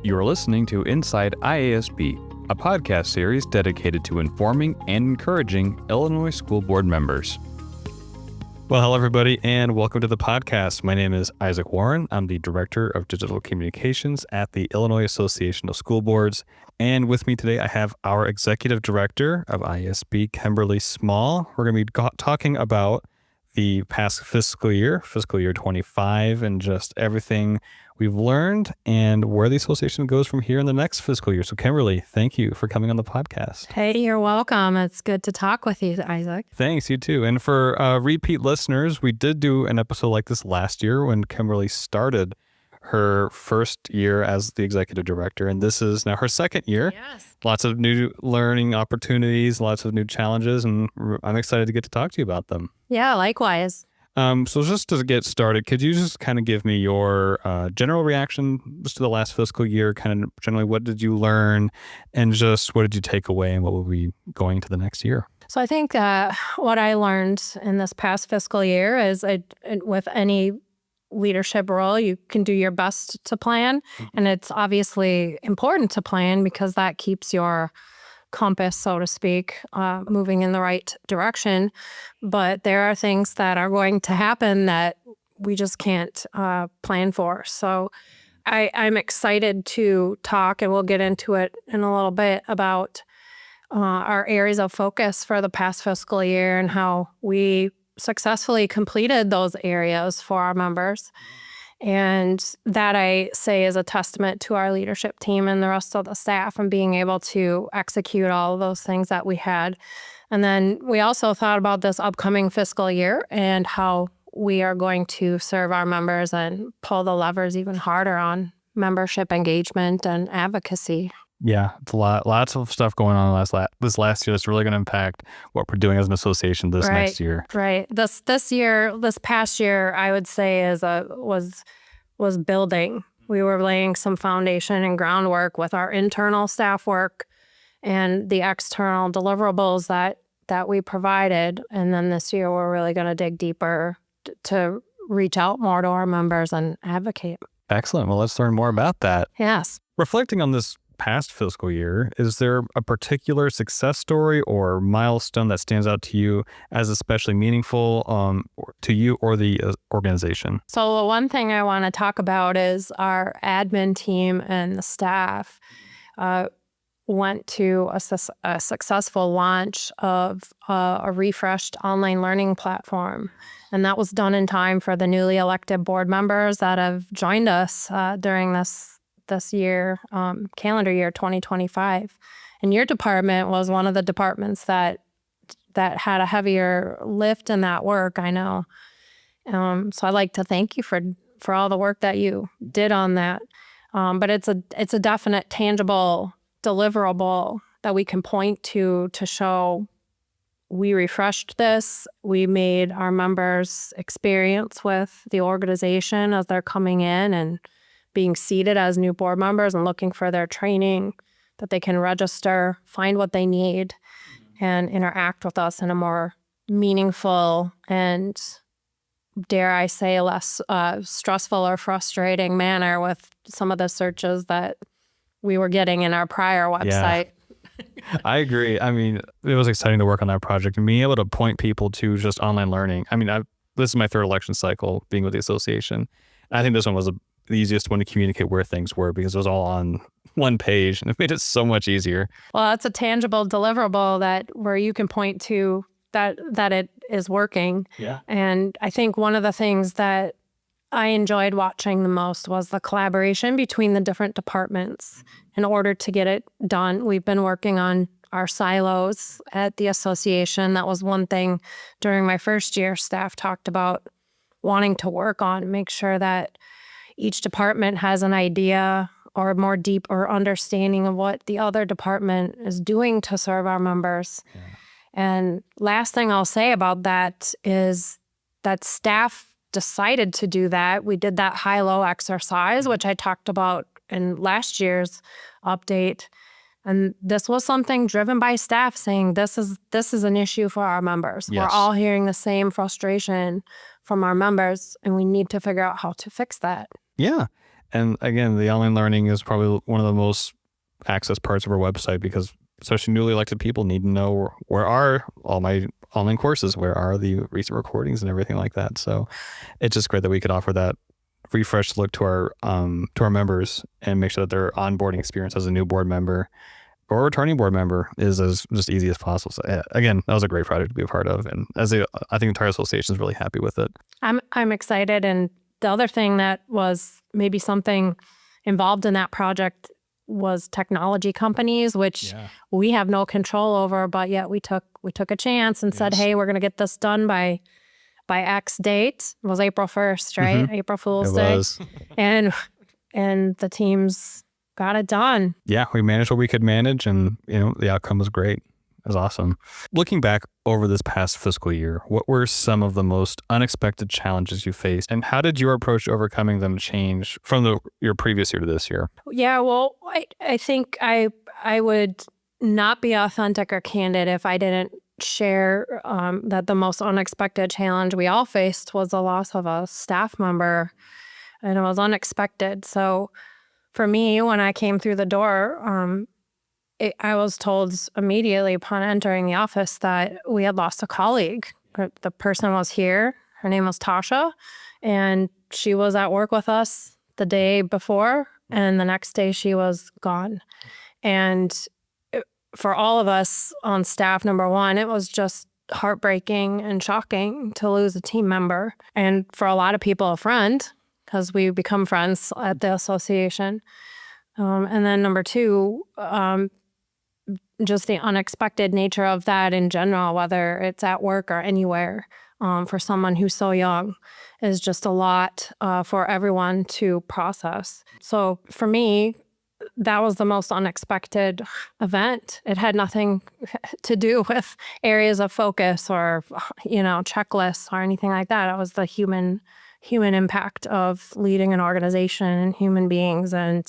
You are listening to Inside IASB, a podcast series dedicated to informing and encouraging Illinois School Board members. Well, hello, everybody, and welcome to the podcast. My name is Isaac Warren. I'm the Director of Digital Communications at the Illinois Association of School Boards. And with me today, I have our Executive Director of IASB, Kimberly Small. We're going to be talking about the past fiscal year 25, and just everything we've learned and where the association goes from here in the next fiscal year. So Kimberly, thank you for coming on the podcast. Hey, you're welcome. It's good to talk with you, Isaac. Thanks, you too. And for repeat listeners, we did do an episode like this last year when Kimberly started her first year as the executive director, and this is now her second year. Yes. Lots of new learning opportunities, lots of new challenges, and I'm excited to get to talk to you about them. Yeah, likewise. So just to get started, could you just kind of give me your general reaction just to the last fiscal year, kind of generally what did you learn and just what did you take away and what will be going to the next year? So I think what I learned in this past fiscal year is with any leadership role, you can do your best to plan. And it's obviously important to plan because that keeps your compass, so to speak, moving in the right direction. But there are things that are going to happen that we just can't plan for. So I'm excited to talk, and we'll get into it in a little bit, about our areas of focus for the past fiscal year and how we successfully completed those areas for our members. And that, I say, is a testament to our leadership team and the rest of the staff and being able to execute all of those things that we had. And then we also thought about this upcoming fiscal year and how we are going to serve our members and pull the levers even harder on membership engagement and advocacy. Yeah, it's lots of stuff going on this last year that's really going to impact what we're doing as an association this next year. Right. This past year, I would say was building. We were laying some foundation and groundwork with our internal staff work and the external deliverables that we provided. And then this year, we're really going to dig deeper to reach out more to our members and advocate. Excellent. Well, let's learn more about that. Yes. Reflecting on this past fiscal year, is there a particular success story or milestone that stands out to you as especially meaningful to you or the organization? So one thing I want to talk about is our admin team and the staff went to a successful launch of a refreshed online learning platform. And that was done in time for the newly elected board members that have joined us during this year, calendar year 2025. And your department was one of the departments that had a heavier lift in that work, I know. So I'd like to thank you for all the work that you did on that. But it's a definite tangible deliverable that we can point to show we refreshed this. We made our members experience with the organization as they're coming in and being seated as new board members and looking for their training, that they can register, find what they need, and interact with us in a more meaningful and, dare I say, less stressful or frustrating manner with some of the searches that we were getting in our prior website. Yeah. I agree. I mean, it was exciting to work on that project and being able to point people to just online learning. I mean, this is my third election cycle being with the association. I think this one was the easiest one to communicate where things were because it was all on one page and it made it so much easier. Well, that's a tangible deliverable where you can point to that it is working. Yeah. And I think one of the things that I enjoyed watching the most was the collaboration between the different departments in order to get it done. We've been working on our silos at the association. That was one thing during my first year staff talked about wanting to work on, make sure that each department has an idea or more deeper understanding of what the other department is doing to serve our members. Yeah. And last thing I'll say about that is that staff decided to do that. We did that high-low exercise, which I talked about in last year's update. And this was something driven by staff saying this is an issue for our members. Yes. We're all hearing the same frustration from our members, and we need to figure out how to fix that. Yeah. And again, the online learning is probably one of the most accessed parts of our website, because especially newly elected people need to know, where are all my online courses, where are the recent recordings and everything like that. So it's just great that we could offer that refreshed look to our members and make sure that their onboarding experience as a new board member or returning board member is as just easy as possible. So again, that was a great project to be a part of, and I think the entire association is really happy with it. I'm excited. And the other thing that was maybe something involved in that project was technology companies, which we have no control over, but yet we took a chance and said, hey, we're going to get this done by X date. It was April 1st, right? Mm-hmm. April Fool's Day. Was. And the teams got it done. Yeah, we managed what we could manage, and the outcome was great. It was awesome. Looking back over this past fiscal year, what were some of the most unexpected challenges you faced, and how did your approach to overcoming them change from your previous year to this year? Yeah, well, I think I would not be authentic or candid if I didn't share that the most unexpected challenge we all faced was the loss of a staff member, and it was unexpected. So for me, when I came through the door, I was told immediately upon entering the office that we had lost a colleague. The person was here. Her name was Tasha, and she was at work with us the day before, and the next day she was gone. And for all of us on staff, number one, it was just heartbreaking and shocking to lose a team member. And for a lot of people, a friend, because we become friends at the association. And then number two, just the unexpected nature of that in general, whether it's at work or anywhere, for someone who's so young, is just a lot for everyone to process. So for me, that was the most unexpected event. It had nothing to do with areas of focus or, checklists or anything like that. It was the human impact of leading an organization and human beings, and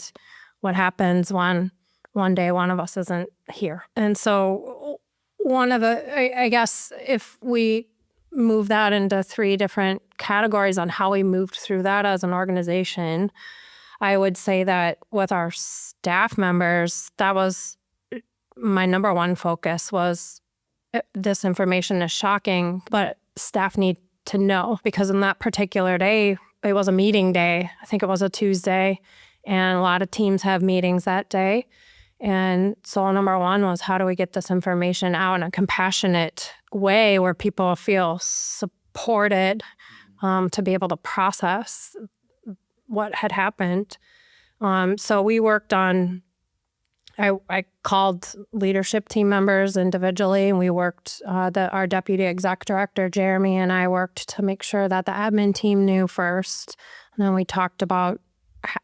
what happens when one day one of us isn't here. And so I guess if we move that into three different categories on how we moved through that as an organization, I would say that with our staff members, that was my number one focus. Was this information is shocking, but staff need to know, because in that particular day, it was a meeting day. I think it was a Tuesday, and a lot of teams have meetings that day. And so number one was, how do we get this information out in a compassionate way where people feel supported to be able to process what had happened. So we worked on, I called leadership team members individually, and we worked, our deputy exec director, Jeremy, and I worked to make sure that the admin team knew first. And then we talked about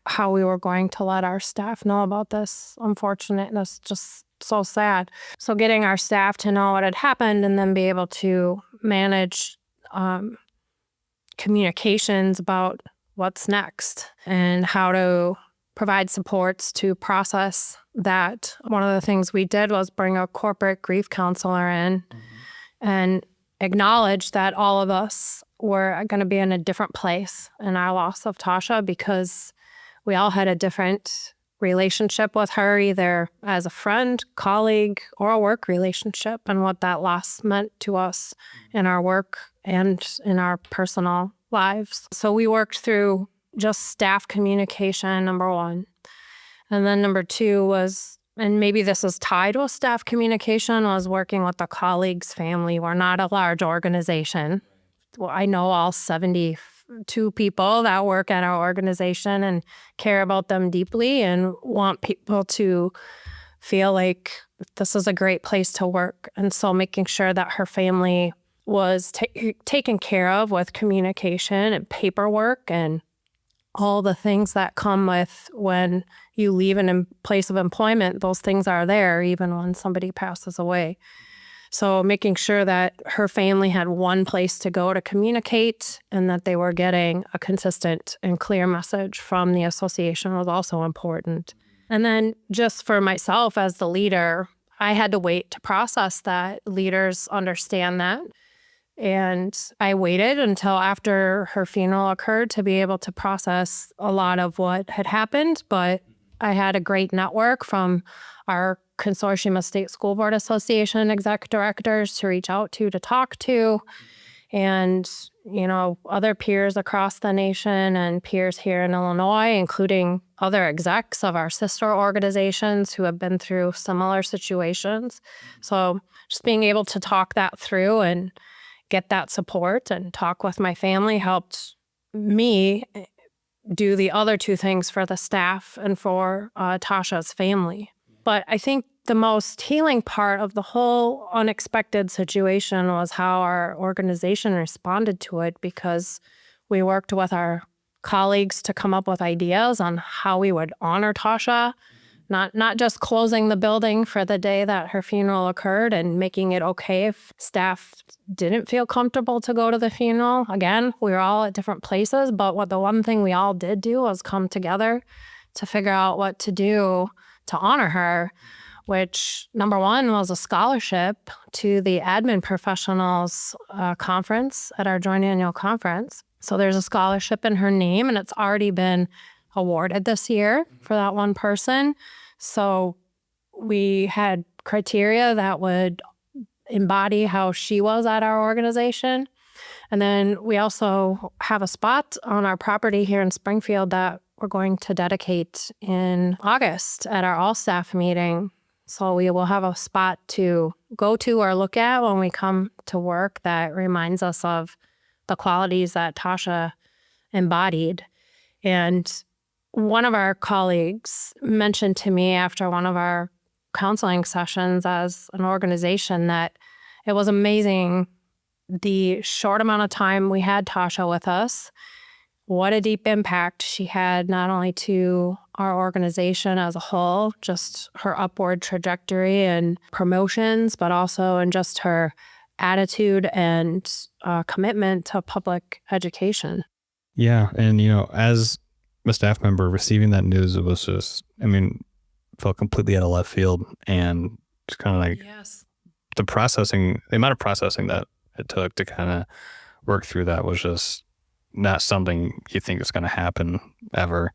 how we were going to let our staff know about this. That's just so sad. So getting our staff to know what had happened, and then be able to manage communications about what's next and how to provide supports to process that. One of the things we did was bring a corporate grief counselor in and acknowledge that all of us were going to be in a different place in our loss of Tasha, because we all had a different relationship with her, either as a friend, colleague, or a work relationship, and what that loss meant to us in our work and in our personal lives. So we worked through just staff communication, number one. And then number two was, and maybe this is tied with staff communication, was working with the colleague's family. We're not a large organization. Well, I know all 72 people that work at our organization and care about them deeply and want people to feel like this is a great place to work. And so making sure that her family was taken care of with communication and paperwork and all the things that come with when you leave a place of employment. Those things are there even when somebody passes away. So making sure that her family had one place to go to communicate, and that they were getting a consistent and clear message from the association was also important. And then just for myself as the leader, I had to wait to process that. Leaders understand that. And I waited until after her funeral occurred to be able to process a lot of what had happened. But I had a great network from our Consortium of State School Board Association exec directors to reach out to talk to, and, other peers across the nation and peers here in Illinois, including other execs of our sister organizations who have been through similar situations. So just being able to talk that through and get that support and talk with my family helped me do the other two things for the staff and for Tasha's family. But I think the most healing part of the whole unexpected situation was how our organization responded to it, because we worked with our colleagues to come up with ideas on how we would honor Tasha, not just closing the building for the day that her funeral occurred and making it okay if staff didn't feel comfortable to go to the funeral. Again, we were all at different places, but the one thing we all did do was come together to figure out what to do to honor her, which number one was a scholarship to the admin professionals conference at our joint annual conference. So there's a scholarship in her name, and it's already been awarded this year for that one person. So we had criteria that would embody how she was at our organization. And then we also have a spot on our property here in Springfield that we're going to dedicate in August at our all-staff meeting. So we will have a spot to go to or look at when we come to work that reminds us of the qualities that Tasha embodied. And one of our colleagues mentioned to me after one of our counseling sessions as an organization that it was amazing the short amount of time we had Tasha with us, what a deep impact she had not only to our organization as a whole, just her upward trajectory and promotions, but also in just her attitude and commitment to public education. Yeah. And, as a staff member receiving that news, it was just, felt completely out of left field, and just kind of like the amount of processing that it took to kind of work through that was just not something you think is going to happen ever.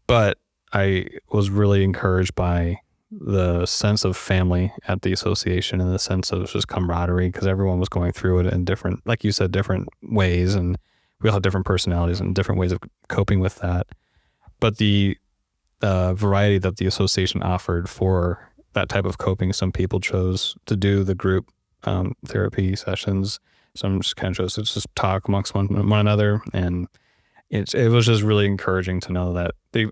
But I was really encouraged by the sense of family at the association and the sense of just camaraderie, because everyone was going through it in different, like you said, different ways. And we all have different personalities and different ways of coping with that. But the variety that the association offered for that type of coping, some people chose to do the group therapy sessions. Some just kind of chose to just talk amongst one another. And it was just really encouraging to know that the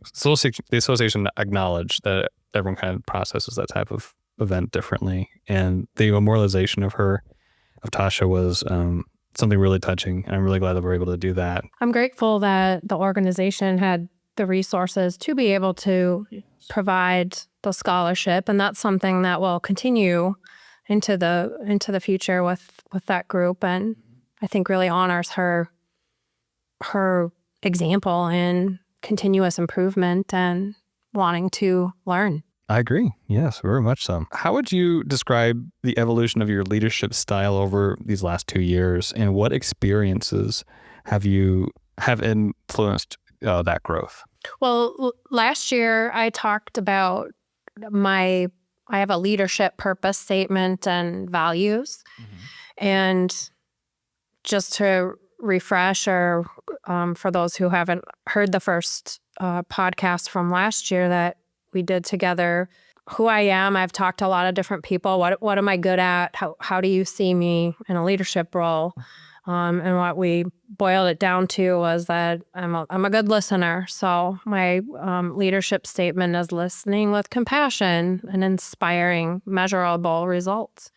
association acknowledged that everyone kind of processes that type of event differently. And the memorialization of Tasha was something really touching. And I'm really glad that we're able to do that. I'm grateful that the organization had the resources to be able to provide the scholarship. And that's something that will continue into the future with that group. And I think really honors her example in continuous improvement and wanting to learn. I agree. Yes, very much so. How would you describe the evolution of your leadership style over these last 2 years, and what experiences have influenced that growth? Well, last year I talked about I have a leadership purpose statement and values. And just to refresh, or for those who haven't heard the first podcast from last year that we did together, who I am, I've talked to a lot of different people. What am I good at? How do you see me in a leadership role? And what we boiled it down to was that I'm a good listener. So my leadership statement is listening with compassion and inspiring measurable results.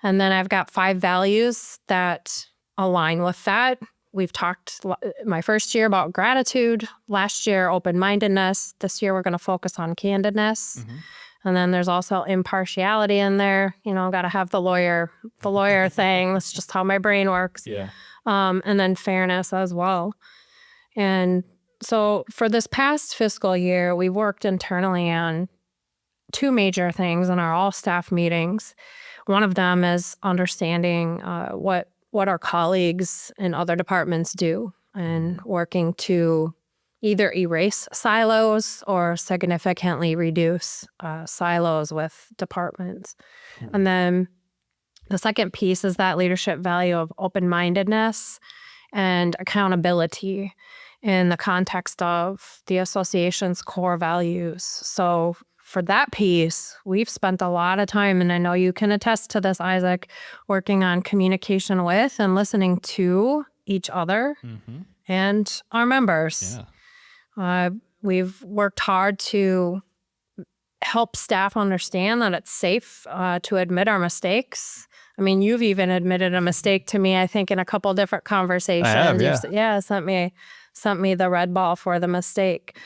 And then I've got 5 values that align with that. We've talked my first year about gratitude, last year open-mindedness. This year we're going to focus on candidness. And then there's also impartiality in there. Got to have the lawyer thing. That's just how my brain works. Yeah. And then fairness as well. And so for this past fiscal year, we worked internally on 2 major things in our all-staff meetings. One of them is understanding what what our colleagues in other departments do and working to either erase silos or significantly reduce silos with departments. And then the second piece is that leadership value of open-mindedness and accountability in the context of the association's core values. So for that piece, we've spent a lot of time, and I know you can attest to this, Isaac, working on communication with and listening to each other and our members. We've worked hard to help staff understand that it's safe to admit our mistakes. I mean, you've even admitted a mistake to me, I think, in a couple different conversations. I have, yeah. Sent me the red ball for the mistake.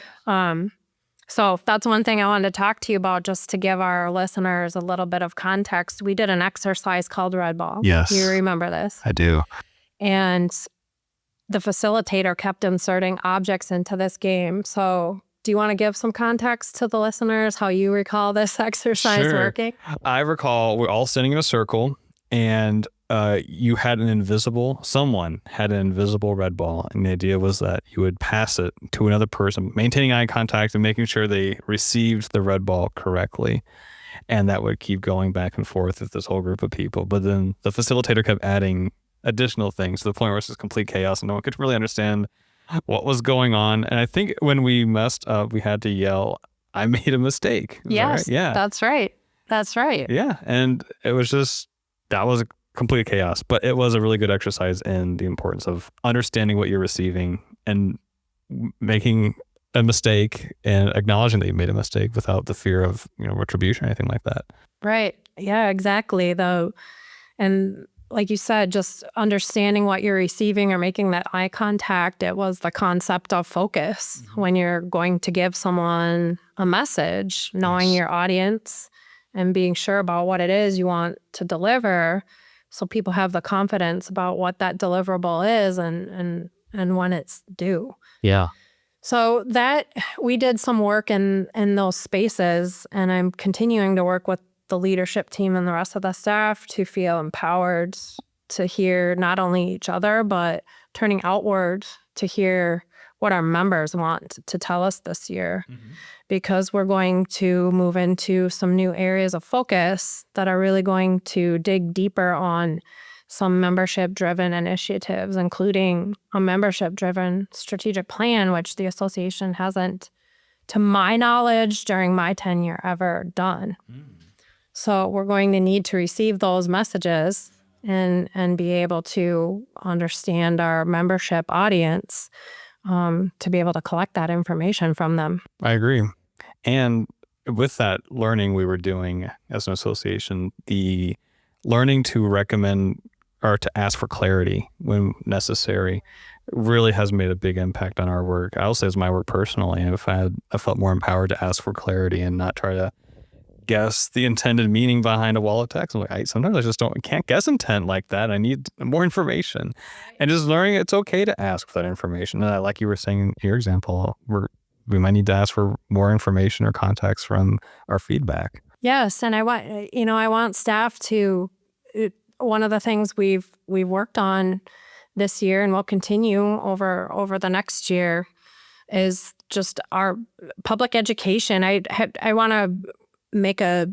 So that's one thing I wanted to talk to you about, just to give our listeners a little bit of context. We did an exercise called Red Ball. Yes. You remember this? I do. And the facilitator kept inserting objects into this game. So do you want to give some context to the listeners, how you recall this exercise working? I recall we're all sitting in a circle, and someone had an invisible red ball. And the idea was that you would pass it to another person, maintaining eye contact and making sure they received the red ball correctly. And that would keep going back and forth with this whole group of people. But then the facilitator kept adding additional things to the point where it's just complete chaos and no one could really understand what was going on. And I think when we messed up, we had to yell, "I made a mistake." Yes, right? Yeah. That's right. Yeah. And it was just, that was a complete chaos, but it was a really good exercise in the importance of understanding what you're receiving and making a mistake and acknowledging that you made a mistake without the fear of, retribution or anything like that. Right. Yeah, exactly. And like you said, just understanding what you're receiving or making that eye contact. It was the concept of focus when you're going to give someone a message, knowing your audience and being sure about what it is you want to deliver, so people have the confidence about what that deliverable is and when it's due. Yeah. So that we did some work in those spaces, and I'm continuing to work with the leadership team and the rest of the staff to feel empowered to hear not only each other, but turning outward to hear what our members want to tell us this year. Because we're going to move into some new areas of focus that are really going to dig deeper on some membership-driven initiatives, including a membership-driven strategic plan, which the association hasn't, to my knowledge, during my tenure, ever done. So we're going to need to receive those messages and be able to understand our membership audience to be able to collect that information from them. I agree. And with that learning we were doing as an association, the learning to recommend or to ask for clarity when necessary really has made a big impact on our work. I'll say it's my work personally. I felt more empowered to ask for clarity and not try to guess the intended meaning behind a wall of text. I'm like, sometimes I just can't guess intent like that. I need more information. And just learning it's okay to ask for that information. And like you were saying in your example, we might need to ask for more information or context from our feedback. Yes, and I want staff to. One of the things we've worked on this year and will continue over the next year is just our public education. I want to make a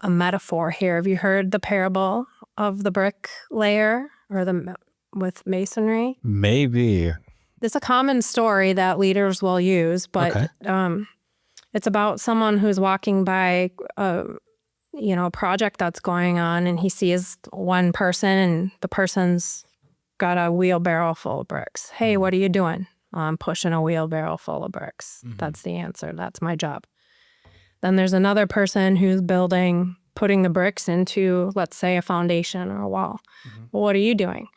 metaphor here. Have you heard the parable of the brick layer with masonry? Maybe. It's a common story that leaders will use, but it's about someone who's walking by a project that's going on, and he sees one person, and the person's got a wheelbarrow full of bricks. Hey, what are you doing? I'm pushing a wheelbarrow full of bricks. That's the answer. That's my job. Then there's another person who's putting the bricks into, let's say, a foundation or a wall. Well, what are you doing?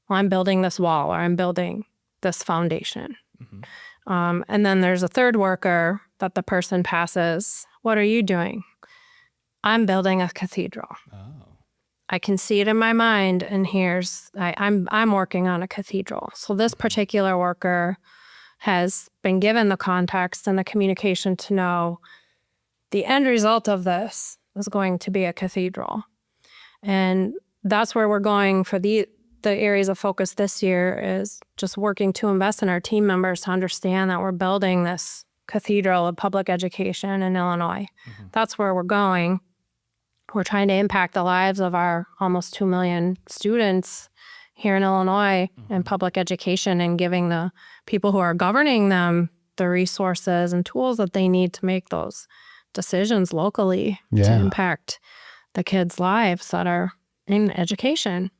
Well, I'm building this wall, or I'm building this foundation. And then there's a third worker that the person passes. What are you doing? I'm building a cathedral. I can see it in my mind, and I'm working on a cathedral. So this particular worker has been given the context and the communication to know the end result of this is going to be a cathedral. And that's where we're going for the areas of focus this year is just working to invest in our team members to understand that we're building this cathedral of public education in Illinois. That's where we're going. We're trying to impact the lives of our almost 2 million students here in Illinois in public education, and giving the people who are governing them the resources and tools that they need to make those decisions locally to impact the kids' lives that are in education.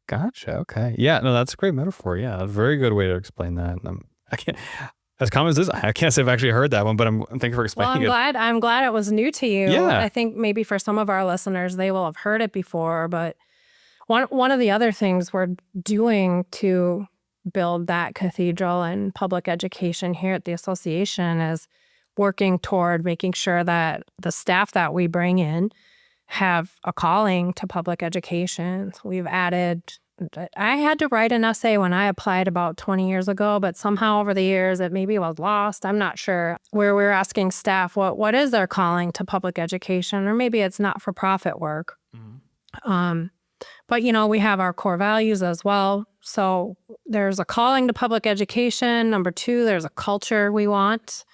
Gotcha. Okay. Yeah. No, that's a great metaphor. Yeah. A very good way to explain that. I can't, as common as this, I can't say I've actually heard that one, but thank you for explaining it. I'm glad it was new to you. Yeah. I think maybe for some of our listeners, they will have heard it before, but one of the other things we're doing to build that cathedral in public education here at the association is working toward making sure that the staff that we bring in have a calling to public education. We've added, I had to write an essay when I applied about 20 years ago, but somehow over the years it maybe was lost. I'm not sure. Where we're asking staff, what is their calling to public education? Or maybe it's not-for-profit work. But, we have our core values as well. So there's a calling to public education. Number 2, there's a culture we want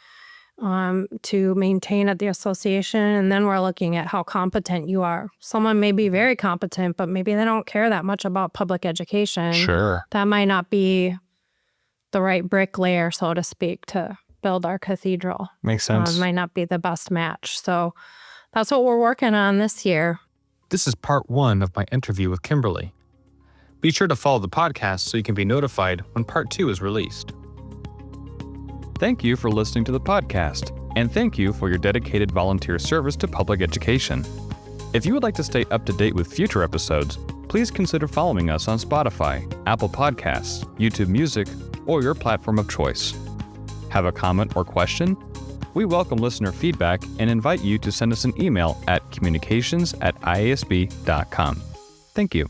to maintain at the association. And then we're looking at how competent you are. Someone may be very competent, but maybe they don't care that much about public education. Sure. That might not be the right bricklayer, so to speak, to build our cathedral. Makes sense. Might not be the best match. So that's what we're working on this year. This is part 1 of my interview with Kimberly. Be sure to follow the podcast so you can be notified when part 2 is released. Thank you for listening to the podcast, and thank you for your dedicated volunteer service to public education. If you would like to stay up to date with future episodes, please consider following us on Spotify, Apple Podcasts, YouTube Music, or your platform of choice. Have a comment or question? We welcome listener feedback and invite you to send us an email at communications@iasb.com. Thank you.